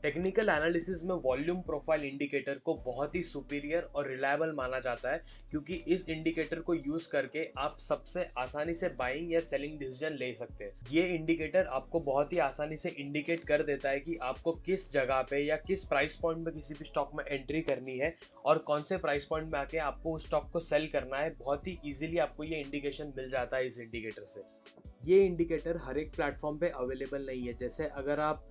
Technical analysis में volume profile indicator को बहुत ही सुपीरियर और रिलायबल माना जाता है क्योंकि इस इंडिकेटर को यूज करके आप सबसे आसानी से बाइंग या सेलिंग डिसीजन ले सकते हैं। ये इंडिकेटर आपको बहुत ही आसानी से इंडिकेट कर देता है कि आपको किस जगह पे या किस प्राइस पॉइंट में किसी भी स्टॉक में एंट्री करनी है और कौन से प्राइस पॉइंट में आके आपको उस स्टॉक को सेल करना है। बहुत ही इजीली आपको ये इंडिकेशन मिल जाता है इस इंडिकेटर से। ये इंडिकेटर हर एक प्लेटफॉर्म पे अवेलेबल नहीं है। जैसे अगर आप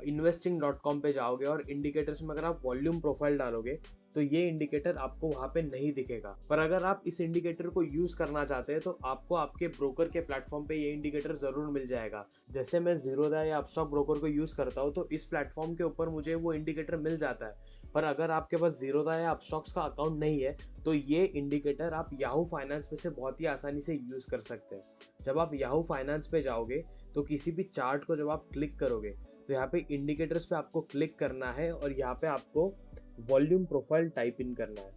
investing.com पे जाओगे और इंडिकेटर्स में अगर आप वॉल्यूम प्रोफाइल डालोगे तो ये इंडिकेटर आपको वहाँ पे नहीं दिखेगा। पर अगर आप इस इंडिकेटर को यूज करना चाहते हैं तो आपको आपके ब्रोकर के प्लेटफॉर्म पे ये इंडिकेटर जरूर मिल जाएगा। जैसे मैं जीरोधा या अपस्टॉक ब्रोकर को यूज करता हूँ तो इस प्लेटफॉर्म के ऊपर मुझे वो इंडिकेटर मिल जाता है। पर अगर आपके पास जीरोधा या अपस्टॉक्स का अकाउंट नहीं है तो ये इंडिकेटर आप याहू फाइनेंस पे से बहुत ही आसानी से यूज कर सकते हैं। जब आप याहू फाइनेंस पे जाओगे तो किसी भी चार्ट को जब आप क्लिक करोगे तो यहाँ पे इंडिकेटर्स पे आपको क्लिक करना है और यहाँ पे आपको वॉल्यूम प्रोफाइल टाइप इन करना है।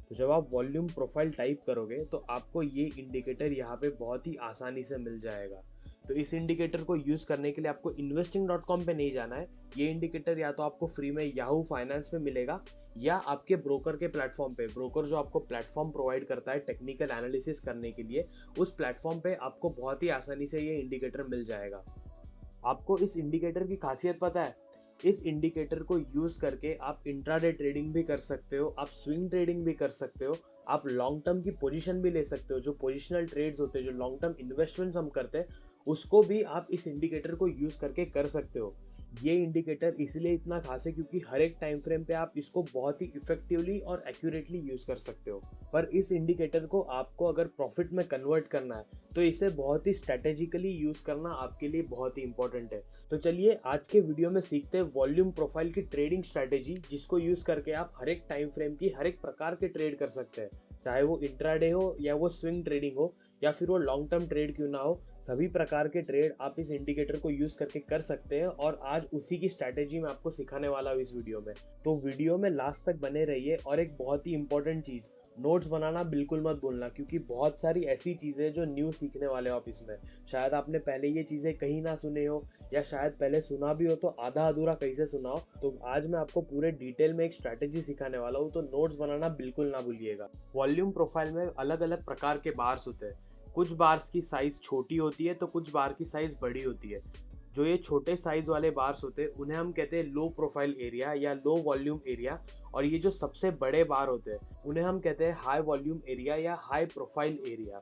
तो जब आप वॉल्यूम प्रोफाइल टाइप करोगे तो आपको ये इंडिकेटर यहाँ पे बहुत ही आसानी से मिल जाएगा। तो इस इंडिकेटर को यूज करने के लिए आपको investing.com पे नहीं जाना है। ये इंडिकेटर या तो आपको फ्री में याहू फाइनेंस में मिलेगा या आपके ब्रोकर के प्लेटफॉर्म पे, ब्रोकर जो आपको प्लेटफॉर्म प्रोवाइड करता है टेक्निकल एनालिसिस करने के लिए, उस प्लेटफॉर्म पे आपको बहुत ही आसानी से ये इंडिकेटर मिल जाएगा। आपको इस इंडिकेटर की खासियत पता है? इस इंडिकेटर को यूज करके आप इंट्राडे ट्रेडिंग भी कर सकते हो, आप स्विंग ट्रेडिंग भी कर सकते हो, आप लॉन्ग टर्म की पोजीशन भी ले सकते हो। जो पोजिशनल ट्रेड्स होते हैं, जो लॉन्ग टर्म इन्वेस्टमेंट्स हम करते हैं, उसको भी आप इस इंडिकेटर को यूज करके कर सकते हो। ये इंडिकेटर इसलिए इतना खास है क्योंकि हर एक टाइम फ्रेम पे आप इसको बहुत ही इफेक्टिवली और एक्यूरेटली यूज कर सकते हो। पर इस इंडिकेटर को आपको अगर प्रॉफिट में कन्वर्ट करना है तो इसे बहुत ही स्ट्रेटेजिकली यूज करना आपके लिए बहुत ही इंपॉर्टेंट है। तो चलिए आज के वीडियो में सीखते हैं वॉल्यूम प्रोफाइल की ट्रेडिंग स्ट्रेटेजी, जिसको यूज करके आप हर एक टाइम फ्रेम की हर एक प्रकार के ट्रेड कर सकते हैं। चाहे वो इंट्राडे हो या वो स्विंग ट्रेडिंग हो या फिर वो लॉन्ग टर्म ट्रेड क्यों ना हो, सभी प्रकार के ट्रेड आप इस इंडिकेटर को यूज करके कर सकते हैं। और आज उसी की स्ट्रैटेजी मैं आपको सिखाने वाला हूँ इस वीडियो में। तो वीडियो में लास्ट तक बने रहिए। और एक बहुत ही इंपॉर्टेंट चीज, नोट्स बनाना बिल्कुल मत भूलना क्योंकि बहुत सारी ऐसी चीजें जो न्यू सीखने वाले हो आप इसमें। शायद आपने पहले ये चीजें कहीं ना सुने हो या शायद पहले सुना भी हो तो आधा अधूरा कैसे सुना हो। तो आज मैं आपको पूरे डिटेल में एक स्ट्रैटेजी सिखाने वाला हूँ, तो नोट्स बनाना बिल्कुल ना भूलिएगा। वॉल्यूम प्रोफाइल में अलग अलग प्रकार के बार्स होते हैं। कुछ बार्स की साइज छोटी होती है तो कुछ बार की साइज बड़ी होती है। जो ये छोटे साइज वाले बार्स होते हैं उन्हें हम कहते हैं लो प्रोफाइल एरिया या लो वॉल्यूम एरिया, और ये जो सबसे बड़े बार होते हैं उन्हें हम कहते हैं हाई वॉल्यूम एरिया या हाई प्रोफाइल एरिया।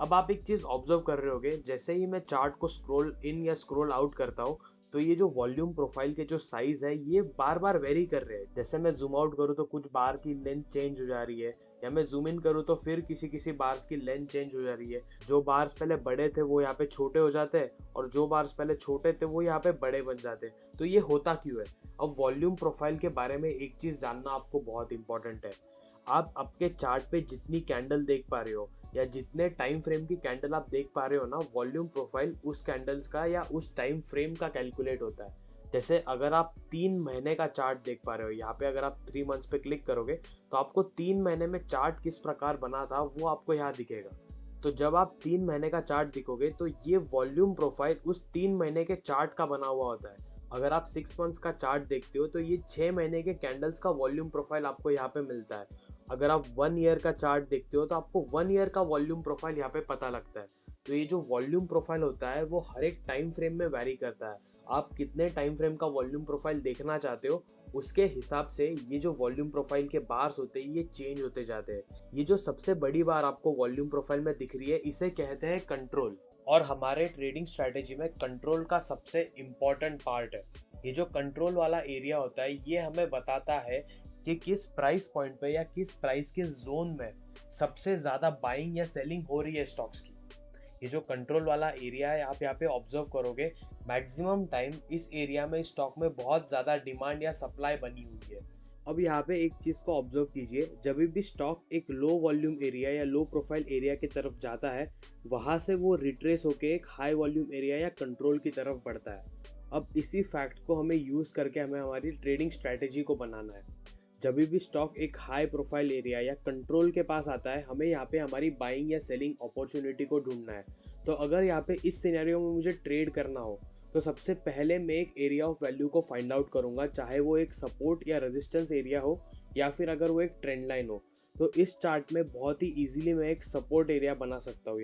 अब आप एक चीज ऑब्जर्व कर रहे होगे, जैसे ही मैं चार्ट को स्क्रॉल इन या स्क्रॉल आउट करता हूँ तो ये जो वॉल्यूम प्रोफाइल के जो साइज है ये बार बार वेरी कर रहे हैं। जैसे मैं जूम आउट करूँ तो कुछ बार की लेंथ चेंज हो जा रही है, या मैं जूम इन करूँ तो फिर किसी किसी बार्स की लेंथ चेंज हो जा रही है। जो बार्स पहले बड़े थे वो यहाँ पे छोटे हो जाते हैं और जो बार्स पहले छोटे थे वो यहाँ पे बड़े बन जाते हैं। तो ये होता क्यों है? अब वॉल्यूम प्रोफाइल के बारे में एक चीज जानना आपको बहुत इंपॉर्टेंट है। आप आपके चार्ट पे जितनी कैंडल देख पा रहे हो या जितने टाइम फ्रेम की कैंडल आप देख पा रहे हो ना, वॉल्यूम प्रोफाइल उस कैंडल्स का या उस टाइम फ्रेम का कैलकुलेट होता है। जैसे अगर आप 3 महीने का चार्ट देख पा रहे हो, यहाँ पे अगर आप 3 मंथ्स पे क्लिक करोगे तो आपको 3 महीने में चार्ट किस प्रकार बना था वो आपको यहाँ दिखेगा। तो जब आप 3 महीने का चार्ट दिखोगे तो ये वॉल्यूम प्रोफाइल उस 3 महीने के चार्ट का बना हुआ होता है। अगर आप 6 मंथ्स का चार्ट देखते हो तो ये 6 महीने के कैंडल्स का वॉल्यूम प्रोफाइल आपको यहाँ पे मिलता है। अगर आप 1 ईयर का चार्ट देखते हो तो आपको 1 ईयर का वॉल्यूम प्रोफाइल यहाँ पे पता लगता है। तो ये जो वॉल्यूम प्रोफाइल होता है वो हर एक टाइम फ्रेम में वैरी करता है। आप कितने टाइम फ्रेम का वॉल्यूम प्रोफाइल देखना चाहते हो उसके हिसाब से ये जो वॉल्यूम प्रोफाइल के बार्स होते हैं ये चेंज होते जाते हैं। ये जो सबसे बड़ी बार आपको वॉल्यूम प्रोफाइल में दिख रही है इसे कहते हैं कंट्रोल। और हमारे ट्रेडिंग स्ट्रेटेजी में कंट्रोल का सबसे इम्पोर्टेंट पार्ट है। ये जो कंट्रोल वाला एरिया होता है ये हमें बताता है कि किस प्राइस पॉइंट पे या किस प्राइस के जोन में सबसे ज्यादा बाइंग या सेलिंग हो रही है स्टॉक्स की। ये जो कंट्रोल वाला एरिया है आप यहाँ पे ऑब्जर्व करोगे, मैक्सिमम टाइम इस एरिया में स्टॉक में बहुत ज़्यादा डिमांड या सप्लाई बनी हुई है। अब यहाँ पे एक चीज़ को ऑब्जर्व कीजिए, जब भी स्टॉक एक लो वॉल्यूम एरिया या लो प्रोफाइल एरिया की तरफ जाता है वहाँ से वो रिट्रेस होके एक हाई वॉल्यूम एरिया या कंट्रोल की तरफ बढ़ता है। अब इसी फैक्ट को हमें यूज़ करके हमें हमारी ट्रेडिंग स्ट्रैटेजी को बनाना है। जब भी स्टॉक एक हाई प्रोफाइल एरिया या कंट्रोल के पास आता है हमें यहाँ पे हमारी बाइंग या सेलिंग अपॉर्चुनिटी को ढूंढना है। तो अगर यहाँ पे इस सिनेरियो में मुझे ट्रेड करना हो तो सबसे पहले मैं एक एरिया ऑफ वैल्यू को फाइंड आउट करूंगा, चाहे वो एक सपोर्ट या रेजिस्टेंस एरिया हो या फिर अगर वो एक ट्रेंड लाइन हो। तो इस चार्ट में बहुत ही इजीली मैं एक सपोर्ट एरिया बना सकता हूँ।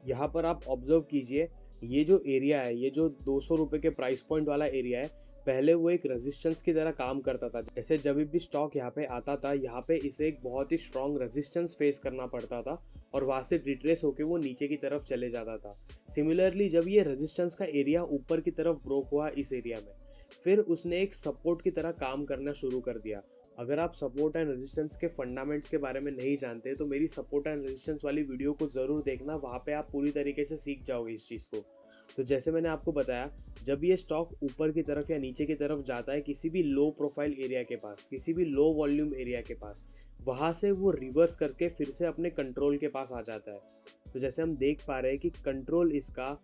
यहाँ पर आप ऑब्जर्व कीजिए, ये जो एरिया है, ये जो 200 रुपये के प्राइस पॉइंट वाला एरिया है, पहले वो एक रेजिस्टेंस की तरह काम करता था। जैसे जब भी स्टॉक यहाँ पे आता था, यहाँ पे इसे एक बहुत ही स्ट्रॉन्ग रेजिस्टेंस फेस करना पड़ता था और वहाँ से रिट्रेस होकर वो नीचे की तरफ चले जाता था। सिमिलरली जब ये रेजिस्टेंस का एरिया ऊपर की तरफ ब्रोक हुआ इस एरिया में, फिर उसने एक सपोर्ट की तरह काम करना शुरू कर दिया। अगर आप सपोर्ट एंड रेजिस्टेंस के फंडामेंट्स के बारे में नहीं जानते तो मेरी सपोर्ट एंड रेजिस्टेंस वाली वीडियो को ज़रूर देखना, वहाँ पे आप पूरी तरीके से सीख जाओगे इस चीज़ को। तो जैसे मैंने आपको बताया, जब ये स्टॉक ऊपर की तरफ या नीचे की तरफ जाता है किसी भी लो प्रोफाइल एरिया के पास, किसी भी लो वॉल्यूम एरिया के पास, वहाँ से वो रिवर्स करके फिर से अपने कंट्रोल के पास आ जाता है। तो जैसे हम देख पा रहे हैं कि कंट्रोल इसका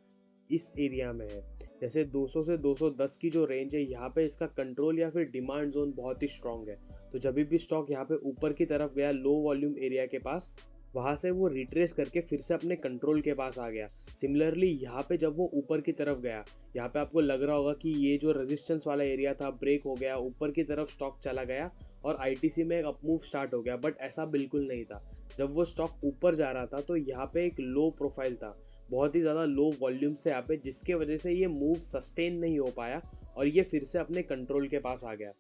इस एरिया में है। जैसे 200 से 210 की जो रेंज है, यहाँ पे इसका कंट्रोल या फिर डिमांड जोन बहुत ही स्ट्रॉन्ग है। तो जब भी स्टॉक यहाँ पे ऊपर की तरफ गया लो वॉल्यूम एरिया के पास, वहाँ से वो रिट्रेस करके फिर से अपने कंट्रोल के पास आ गया। सिमिलरली यहाँ पे जब वो ऊपर की तरफ गया, यहाँ पे आपको लग रहा होगा कि ये जो रेजिस्टेंस वाला एरिया था ब्रेक हो गया, ऊपर की तरफ स्टॉक चला गया और आईटीसी में एक अपमूव स्टार्ट हो गया, बट ऐसा बिल्कुल नहीं था। जब वो स्टॉक ऊपर जा रहा था तो यहाँ पे एक लो प्रोफाइल था, बहुत ही ज़्यादा लो वॉल्यूम से यहाँ पे, जिसके वजह से ये मूव सस्टेन नहीं हो पाया और ये फिर से अपने कंट्रोल के पास आ गया।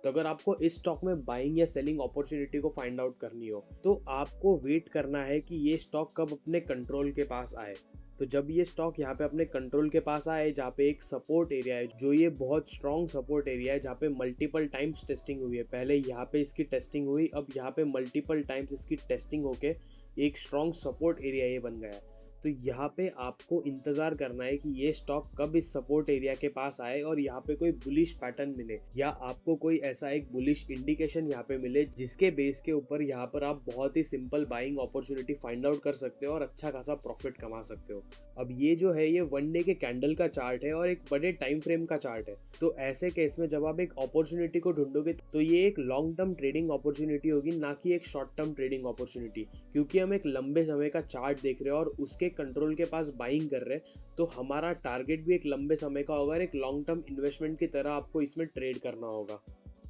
तो अगर आपको इस स्टॉक में बाइंग या सेलिंग अपॉर्चुनिटी को फाइंड आउट करनी हो तो आपको वेट करना है कि ये स्टॉक कब अपने कंट्रोल के पास आए। तो जब ये स्टॉक यहाँ पे अपने कंट्रोल के पास आए, जहाँ पे एक सपोर्ट एरिया है, जो ये बहुत स्ट्रॉन्ग सपोर्ट एरिया है, जहाँ पे मल्टीपल टाइम्स टेस्टिंग हुई है, पहले यहाँ पे इसकी टेस्टिंग हुई, अब यहाँ पे मल्टीपल टाइम्स इसकी टेस्टिंग होके एक स्ट्रॉन्ग सपोर्ट एरिया ये बन गया है। तो यहाँ पे आपको इंतज़ार करना है कि ये स्टॉक कब इस सपोर्ट एरिया के पास आए और यहाँ पे कोई बुलिश पैटर्न मिले या आपको कोई ऐसा एक बुलिश इंडिकेशन यहाँ पे मिले, जिसके बेस के ऊपर यहाँ पर आप बहुत ही simple buying opportunity find out कर सकते हो और अच्छा खासा प्रॉफिट कमा सकते हो। अब ये जो है, ये वन डे के कैंडल का चार्ट है और एक बड़े टाइम फ्रेम का चार्ट है। तो ऐसे केस में जब आप एक अपॉर्चुनिटी को ढूंढोगे तो ये एक लॉन्ग टर्म ट्रेडिंग अपॉर्चुनिटी होगी, ना कि एक शॉर्ट टर्म ट्रेडिंग अपॉर्चुनिटी, क्योंकि हम एक लंबे समय का चार्ट देख रहे हैं और उसके कंट्रोल के पास बाइंग कर रहे हैं। तो हमारा टारगेट भी एक लंबे समय का होगा, एक लॉन्ग टर्म इन्वेस्टमेंट की तरह आपको इसमें ट्रेड करना होगा।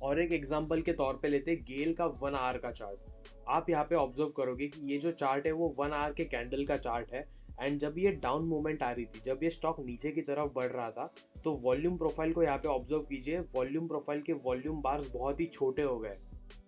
और एक एग्जांपल के तौर पे लेते हैं गेल का 1 आवर का चार्ट। आप यहाँ पे ऑब्जर्व करोगे कि ये जो चार्ट है वो 1 आवर के कैंडल का चार्ट है। एंड जब ये डाउन मूवमेंट आ रही थी, जब ये स्टॉक नीचे की तरफ बढ़ रहा था, तो वॉल्यूम प्रोफाइल को यहाँ पे ऑब्जर्व कीजिए। वॉल्यूम प्रोफाइल के वॉल्यूम बार्स बहुत ही छोटे हो गए।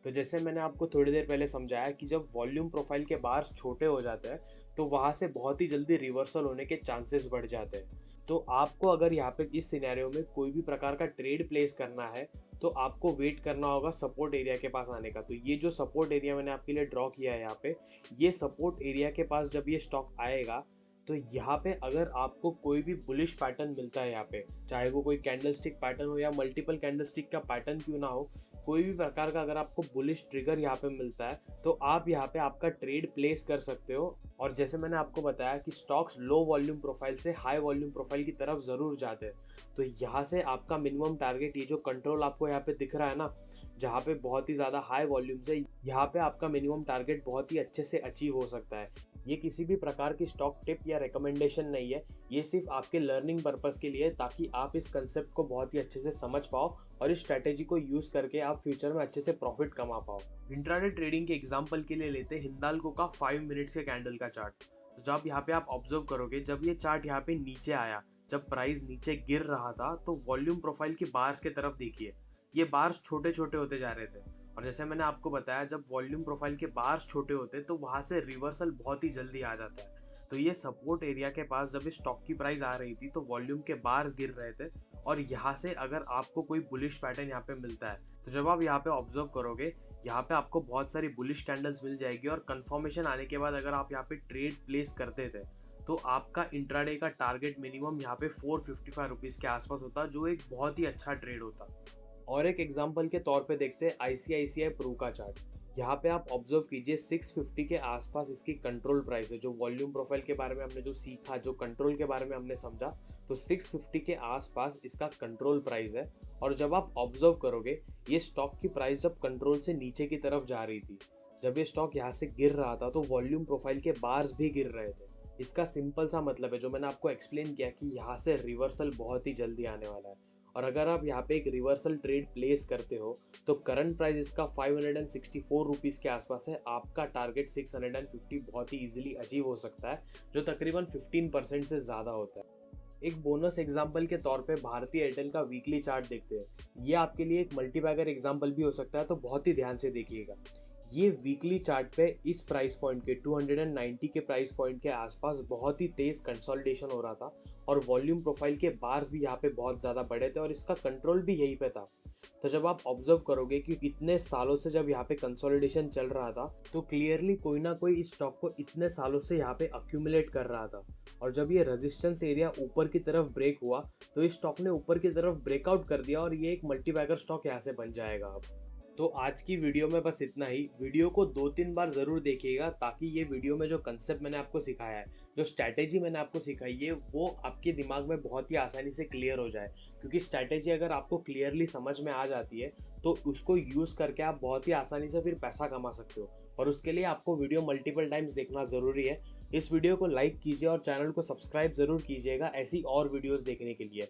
तो जैसे मैंने आपको थोड़ी देर पहले समझाया कि जब वॉल्यूम प्रोफाइल के बार्स छोटे हो जाते हैं तो वहाँ से बहुत ही जल्दी रिवर्सल होने के चांसेस बढ़ जाते हैं। तो आपको अगर यहाँ पे इस सिनेरियो में कोई भी प्रकार का ट्रेड प्लेस करना है तो आपको वेट करना होगा सपोर्ट एरिया के पास आने का। तो ये जो सपोर्ट एरिया मैंने आपके लिए ड्रॉ किया है यहाँ पे, ये सपोर्ट एरिया के पास जब ये स्टॉक आएगा तो यहाँ पे अगर आपको कोई भी बुलिश पैटर्न मिलता है, यहाँ पे चाहे वो कोई कैंडलस्टिक पैटर्न हो या मल्टीपल कैंडलस्टिक का पैटर्न क्यों ना हो, कोई भी प्रकार का अगर आपको बुलिश ट्रिगर यहाँ पे मिलता है तो आप यहाँ पे आपका ट्रेड प्लेस कर सकते हो। और जैसे मैंने आपको बताया कि स्टॉक्स लो वॉल्यूम प्रोफाइल से हाई वॉल्यूम प्रोफाइल की तरफ ज़रूर जाते हैं। तो यहाँ से आपका मिनिमम टारगेट, ये जो कंट्रोल आपको यहाँ पे दिख रहा है ना, जहाँ पे बहुत ही ज़्यादा हाई वॉल्यूम से, यहाँ पे आपका मिनिमम टारगेट बहुत ही अच्छे से अचीव हो सकता है। ये किसी भी प्रकार की स्टॉक टिप या रिकमेंडेशन नहीं है, ये सिर्फ आपके लर्निंग पर्पस के लिए, ताकि आप इस कंसेप्ट को बहुत ही अच्छे से समझ पाओ और इस स्ट्रैटेजी को यूज़ करके आप फ्यूचर में अच्छे से प्रॉफिट कमा पाओ। इंट्राडे ट्रेडिंग के एग्जांपल के लिए लेते हैं हिंदाल्को का 5 मिनट्स के कैंडल का चार्ट। तो जब यहाँ पे आप ऑब्जर्व करोगे, जब ये चार्ट यहाँ पे नीचे आया, जब प्राइस नीचे गिर रहा था, तो वॉल्यूम प्रोफाइल की बार्स की तरफ देखिए, ये बार्स छोटे छोटे होते जा रहे थे। और जैसे मैंने आपको बताया, जब वॉल्यूम प्रोफाइल के बार्स छोटे होते तो वहाँ से रिवर्सल बहुत ही जल्दी आ जाता है। तो ये सपोर्ट एरिया के पास जब इस स्टॉक की प्राइस आ रही थी तो वॉल्यूम के बार्स गिर रहे थे और यहाँ से अगर आपको कोई बुलिश पैटर्न यहाँ पे मिलता है तो जब आप यहाँ पे ऑब्जर्व करोगे, यहाँ पे आपको बहुत सारी बुलिश कैंडल्स मिल जाएगी और कंफर्मेशन आने के बाद अगर आप यहाँ पे ट्रेड प्लेस करते थे तो आपका इंट्राडे का टारगेट मिनिमम यहाँ पे 455 रुपीज़ के आसपास होता, जो एक बहुत ही अच्छा ट्रेड होता। और एक एग्जांपल के तौर पे देखते हैं ICICI प्रो का चार्ट। यहाँ पे आप ऑब्जर्व कीजिए, 650 के आसपास इसकी कंट्रोल प्राइस है। जो वॉल्यूम प्रोफाइल के बारे में हमने जो सीखा, जो कंट्रोल के बारे में हमने समझा, तो 650 के आसपास इसका कंट्रोल प्राइस है। और जब आप ऑब्जर्व करोगे, ये स्टॉक की प्राइस जब कंट्रोल से नीचे की तरफ जा रही थी, जब ये स्टॉक यहाँ से गिर रहा था तो वॉल्यूम प्रोफाइल के बार्स भी गिर रहे थे। इसका सिंपल सा मतलब है जो मैंने आपको एक्सप्लेन किया कि यहाँ से रिवर्सल बहुत ही जल्दी आने वाला है। और अगर आप यहाँ पे एक रिवर्सल ट्रेड प्लेस करते हो तो करंट प्राइस इसका 564 रुपीज़ के आसपास है। आपका टारगेट 650 बहुत ही इजीली अचीव हो सकता है, जो तकरीबन 15% से ज़्यादा होता है। एक बोनस एग्जांपल के तौर पे भारतीय एयरटेल का वीकली चार्ट देखते हैं। ये आपके लिए एक मल्टीबैगर एग्जांपल भी हो सकता है, तो बहुत ही ध्यान से देखिएगा। ये वीकली चार्ट पे इस प्राइस पॉइंट के 290 के प्राइस पॉइंट के आसपास बहुत ही तेज कंसोलिडेशन हो रहा था और वॉल्यूम प्रोफाइल के बार्स भी यहाँ पे बहुत ज़्यादा बड़े थे और इसका कंट्रोल भी यहीं पे था। तो जब आप ऑब्जर्व करोगे कि इतने सालों से जब यहाँ पे कंसोलिडेशन चल रहा था तो क्लियरली कोई ना कोई इस स्टॉक को इतने सालों से यहाँ पे अक्यूमुलेट कर रहा था। और जब ये रेजिस्टेंस एरिया ऊपर की तरफ ब्रेक हुआ तो इस स्टॉक ने ऊपर की तरफ ब्रेकआउट कर दिया और ये एक मल्टीबैगर स्टॉक यहाँ से बन जाएगा अब। तो आज की वीडियो में बस इतना ही। वीडियो को 2-3 बार ज़रूर देखिएगा ताकि ये वीडियो में जो कंसेप्ट मैंने आपको सिखाया है, जो स्ट्रैटेजी मैंने आपको सिखाई है, वो आपके दिमाग में बहुत ही आसानी से क्लियर हो जाए। क्योंकि स्ट्रैटेजी अगर आपको क्लियरली समझ में आ जाती है तो उसको यूज़ करके आप बहुत ही आसानी से फिर पैसा कमा सकते हो। और उसके लिए आपको वीडियो मल्टीपल टाइम्स देखना ज़रूरी है। इस वीडियो को लाइक कीजिए और चैनल को सब्सक्राइब ज़रूर कीजिएगा ऐसी और वीडियोज़ देखने के लिए।